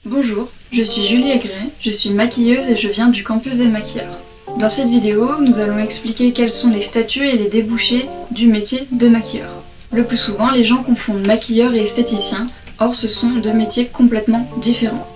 Bonjour, je suis Julie Aigret, je suis maquilleuse et je viens du campus des maquilleurs. Dans cette vidéo, nous allons expliquer quels sont les statuts et les débouchés du métier de maquilleur. Le plus souvent, les gens confondent maquilleur et esthéticien, or ce sont deux métiers complètement différents.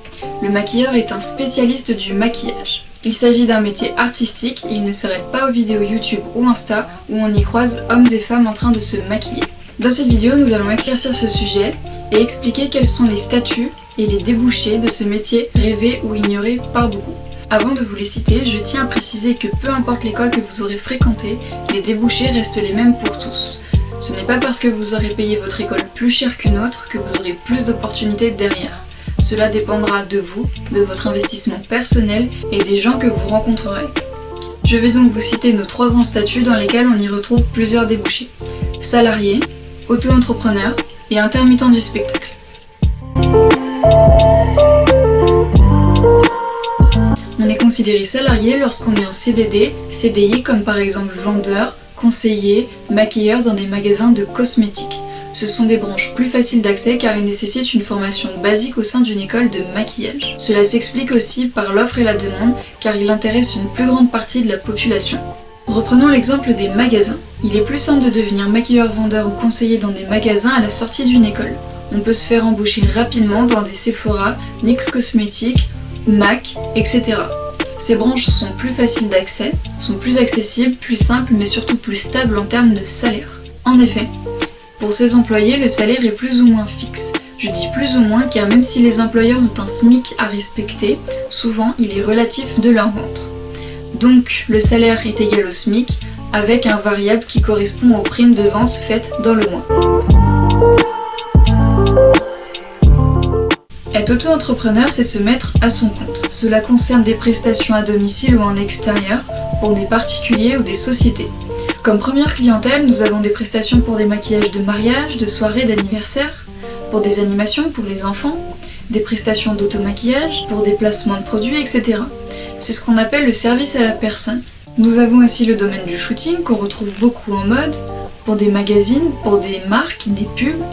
Le maquilleur est un spécialiste du maquillage. Il s'agit d'un métier artistique et il ne s'arrête pas aux vidéos YouTube ou Insta où on y croise hommes et femmes en train de se maquiller. Dans cette vidéo, nous allons éclaircir ce sujet et expliquer quels sont les statuts et les débouchés de ce métier rêvé ou ignoré par beaucoup. Avant de vous les citer, je tiens à préciser que peu importe l'école que vous aurez fréquentée, les débouchés restent les mêmes pour tous. Ce n'est pas parce que vous aurez payé votre école plus cher qu'une autre que vous aurez plus d'opportunités derrière. Cela dépendra de vous, de votre investissement personnel et des gens que vous rencontrerez. Je vais donc vous citer nos 3 grands statuts dans lesquels on y retrouve plusieurs débouchés. Salarié, auto-entrepreneur et intermittent du spectacle. On est considéré salarié lorsqu'on est en CDD, CDI comme par exemple vendeur, conseiller, maquilleur dans des magasins de cosmétiques. Ce sont des branches plus faciles d'accès car ils nécessitent une formation basique au sein d'une école de maquillage. Cela s'explique aussi par l'offre et la demande car il intéresse une plus grande partie de la population. Reprenons l'exemple des magasins. Il est plus simple de devenir maquilleur, vendeur ou conseiller dans des magasins à la sortie d'une école. On peut se faire embaucher rapidement dans des Sephora, NYX Cosmétiques, MAC, etc. Ces branches sont plus faciles d'accès, sont plus accessibles, plus simples mais surtout plus stables en termes de salaire. En effet, pour ces employés, le salaire est plus ou moins fixe. Je dis plus ou moins car même si les employeurs ont un SMIC à respecter, souvent il est relatif de leur vente. Donc le salaire est égal au SMIC avec un variable qui correspond aux primes de vente faites dans le mois. Être auto-entrepreneur, c'est se mettre à son compte. Cela concerne des prestations à domicile ou en extérieur, pour des particuliers ou des sociétés. Comme première clientèle, nous avons des prestations pour des maquillages de mariage, de soirées, d'anniversaire, pour des animations pour les enfants, des prestations d'automaquillage, pour des placements de produits, etc. C'est ce qu'on appelle le service à la personne. Nous avons aussi le domaine du shooting, qu'on retrouve beaucoup en mode, pour des magazines, pour des marques, des pubs,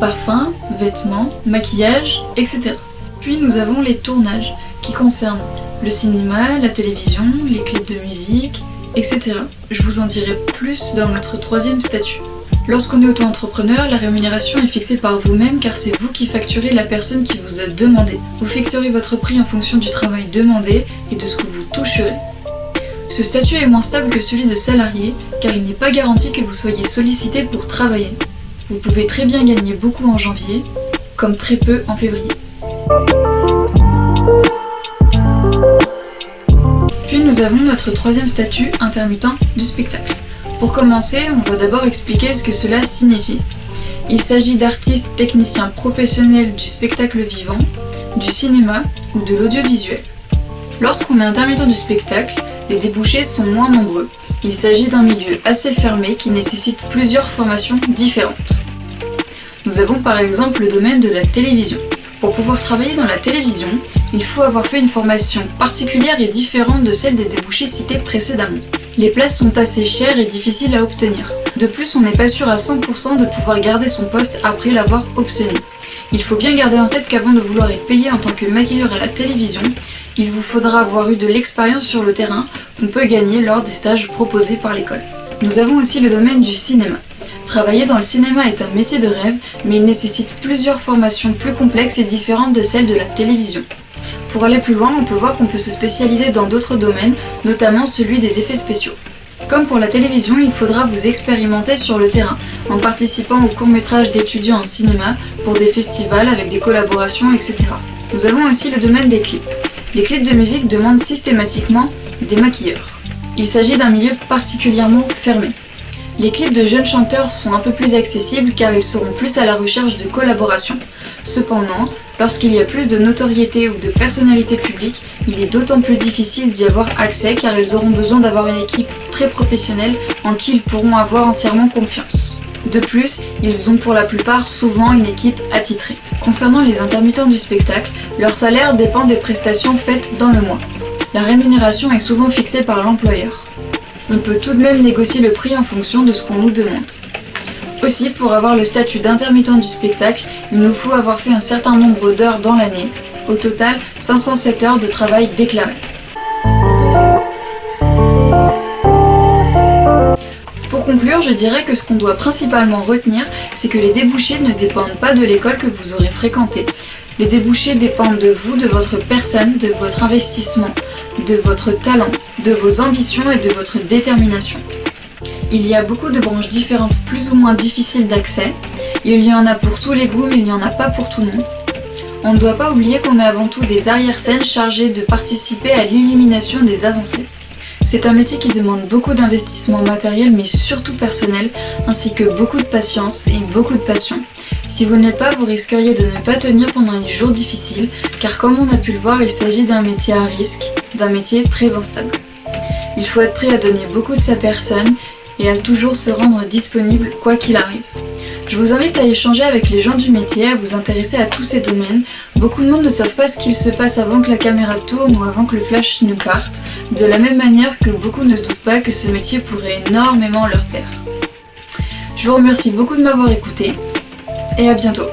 parfums, vêtements, maquillage, etc. Puis nous avons les tournages, qui concernent le cinéma, la télévision, les clips de musique, etc. Je vous en dirai plus dans notre 3e statut. Lorsqu'on est auto-entrepreneur, la rémunération est fixée par vous-même car c'est vous qui facturez la personne qui vous a demandé. Vous fixerez votre prix en fonction du travail demandé et de ce que vous toucherez. Ce statut est moins stable que celui de salarié car il n'est pas garanti que vous soyez sollicité pour travailler. Vous pouvez très bien gagner beaucoup en janvier, comme très peu en février. Puis nous avons notre 3e statut, intermittent du spectacle. Pour commencer, on va d'abord expliquer ce que cela signifie. Il s'agit d'artistes techniciens professionnels du spectacle vivant, du cinéma ou de l'audiovisuel. Lorsqu'on est intermittent du spectacle, les débouchés sont moins nombreux. Il s'agit d'un milieu assez fermé qui nécessite plusieurs formations différentes. Nous avons par exemple le domaine de la télévision. Pour pouvoir travailler dans la télévision, il faut avoir fait une formation particulière et différente de celle des débouchés cités précédemment. Les places sont assez chères et difficiles à obtenir. De plus, on n'est pas sûr à 100% de pouvoir garder son poste après l'avoir obtenu. Il faut bien garder en tête qu'avant de vouloir être payé en tant que maquilleur à la télévision, il vous faudra avoir eu de l'expérience sur le terrain qu'on peut gagner lors des stages proposés par l'école. Nous avons aussi le domaine du cinéma. Travailler dans le cinéma est un métier de rêve, mais il nécessite plusieurs formations plus complexes et différentes de celles de la télévision. Pour aller plus loin, on peut voir qu'on peut se spécialiser dans d'autres domaines, notamment celui des effets spéciaux. Comme pour la télévision, il faudra vous expérimenter sur le terrain, en participant aux courts-métrages d'étudiants en cinéma, pour des festivals avec des collaborations, etc. Nous avons aussi le domaine des clips. Les clips de musique demandent systématiquement des maquilleurs. Il s'agit d'un milieu particulièrement fermé. Les clips de jeunes chanteurs sont un peu plus accessibles car ils seront plus à la recherche de collaborations. Cependant, lorsqu'il y a plus de notoriété ou de personnalité publique, il est d'autant plus difficile d'y avoir accès car ils auront besoin d'avoir une équipe très professionnelle en qui ils pourront avoir entièrement confiance. De plus, ils ont pour la plupart souvent une équipe attitrée. Concernant les intermittents du spectacle, leur salaire dépend des prestations faites dans le mois. La rémunération est souvent fixée par l'employeur. On peut tout de même négocier le prix en fonction de ce qu'on nous demande. Aussi, pour avoir le statut d'intermittent du spectacle, il nous faut avoir fait un certain nombre d'heures dans l'année, Au total, 507 heures de travail déclarées. Pour conclure, je dirais que ce qu'on doit principalement retenir, c'est que les débouchés ne dépendent pas de l'école que vous aurez fréquentée. Les débouchés dépendent de vous, de votre personne, de votre investissement, de votre talent, de vos ambitions et de votre détermination. Il y a beaucoup de branches différentes plus ou moins difficiles d'accès. Il y en a pour tous les goûts, mais il n'y en a pas pour tout le monde. On ne doit pas oublier qu'on est avant tout des arrière-scènes chargés de participer à l'illumination des avancées. C'est un métier qui demande beaucoup d'investissement matériel mais surtout personnel, ainsi que beaucoup de patience et beaucoup de passion. Si vous ne l'êtes pas, vous risqueriez de ne pas tenir pendant les jours difficiles, car comme on a pu le voir, il s'agit d'un métier à risque, d'un métier très instable. Il faut être prêt à donner beaucoup de sa personne et à toujours se rendre disponible quoi qu'il arrive. Je vous invite à échanger avec les gens du métier, à vous intéresser à tous ces domaines. Beaucoup de monde ne savent pas ce qu'il se passe avant que la caméra tourne ou avant que le flash ne parte, de la même manière que beaucoup ne se doutent pas que ce métier pourrait énormément leur plaire. Je vous remercie beaucoup de m'avoir écouté et à bientôt.